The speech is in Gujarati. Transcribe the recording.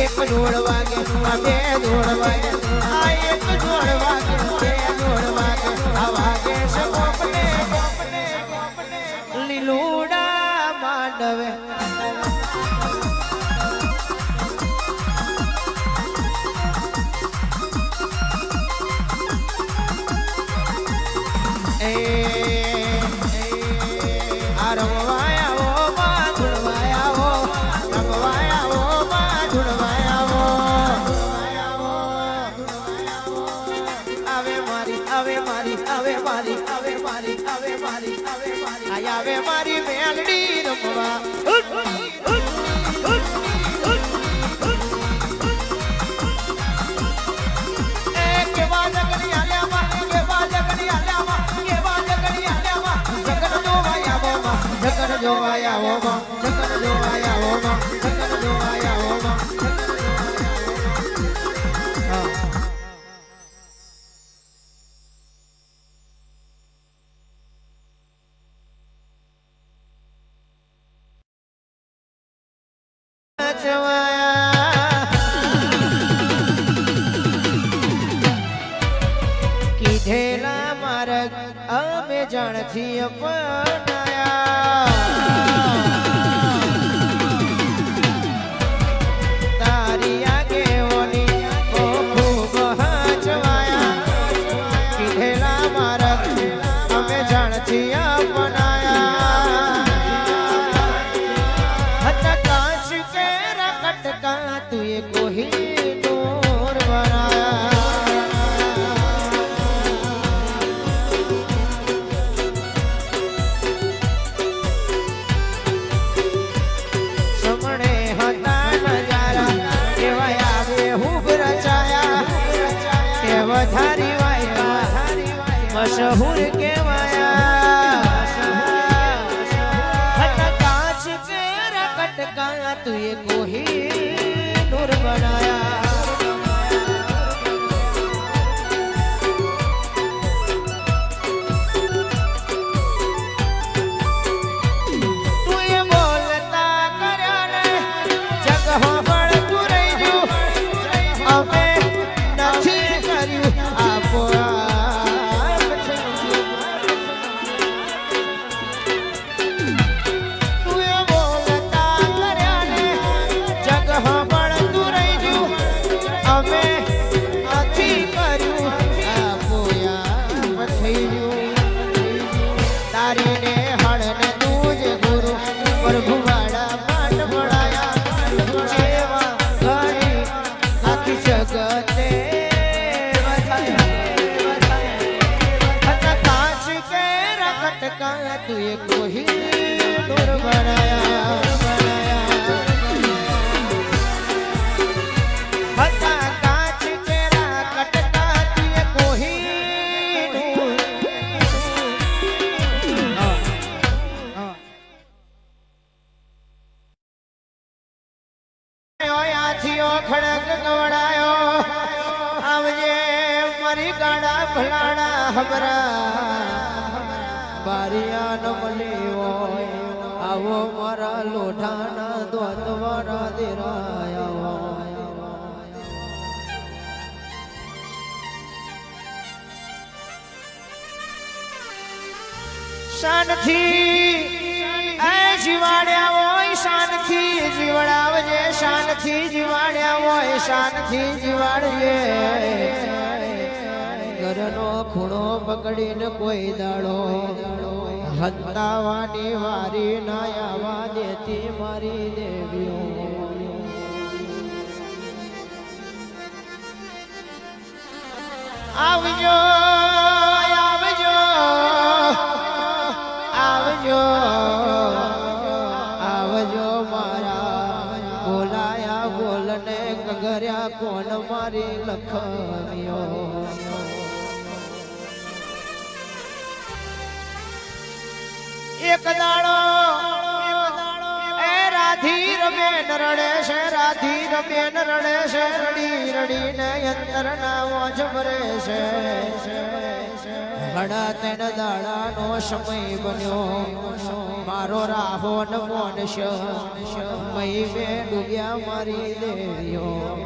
એક જોડ વાગે બે જોડ વાગે આ એક જોડ વાગે બે જોડ વાગે આ વાગે સપને લીલુડા માંડવે એ આવે મારી મેલડી રમવા એ કેવા જગની આલ્યામાં કેવા જગની આલ્યામાં કેવા જગની આલ્યામાં જગન જોવાયા આવો જગન જોવાયા આવો જગન જોવાયા આવો જગન જોવાયા આવો કીધેલા માર્ગ અમે જાણથી અપનાયા તારી આગેવાની ઓ ખૂબ હચવાયા કીધેલા માર્ગ અમે જાણથી અપનાયા હતા કાચ કેરા કટકા તુએ કોહી નૂર બનાયા વધારી વાયા મશહૂર કેવાયા કાચ કેરા કટકા તુએ કોહી નૂર બનાયા તુએ બોલતા કર્યા ને જગ હોબળતું રહી ગયું અમે તુએ કોહી નૂર બનાયા હતા કાચ કેરા કટકા તુએ કોહી નૂર આથિયો ખડક ગવડાયો આવજે મારી ગાડા ભલાડા હબરા બારિયા ન મળી હોય આવો મારા લોઢાના દ્વારવાળા દેરાયા શાનથી એ જીવાડ્યા હોય શાનથી જીવડાવજે શાનથી જીવાડ્યા હોય શાનથી જીવાડજે ઘરનો ખૂણો પકડીને કોઈ દાડો હંતાવાની વારી ના આવા દેતી મારી દેવીઓ આવજો આવજો આવજો આવજો મારા બોલાયા બોલને કગર્યા કોણ મારી લખમીઓ એક દાડો એ રાધી રમેન રડે છે રાધી રમેન રડે છે રડી રડીને અંતરના મોજ ભરે છે ઘણા તેન દાડાનો સમય બન્યો મારો રાહો ન મોન છે મય મે ડૂબ્યા મારી દેવીઓ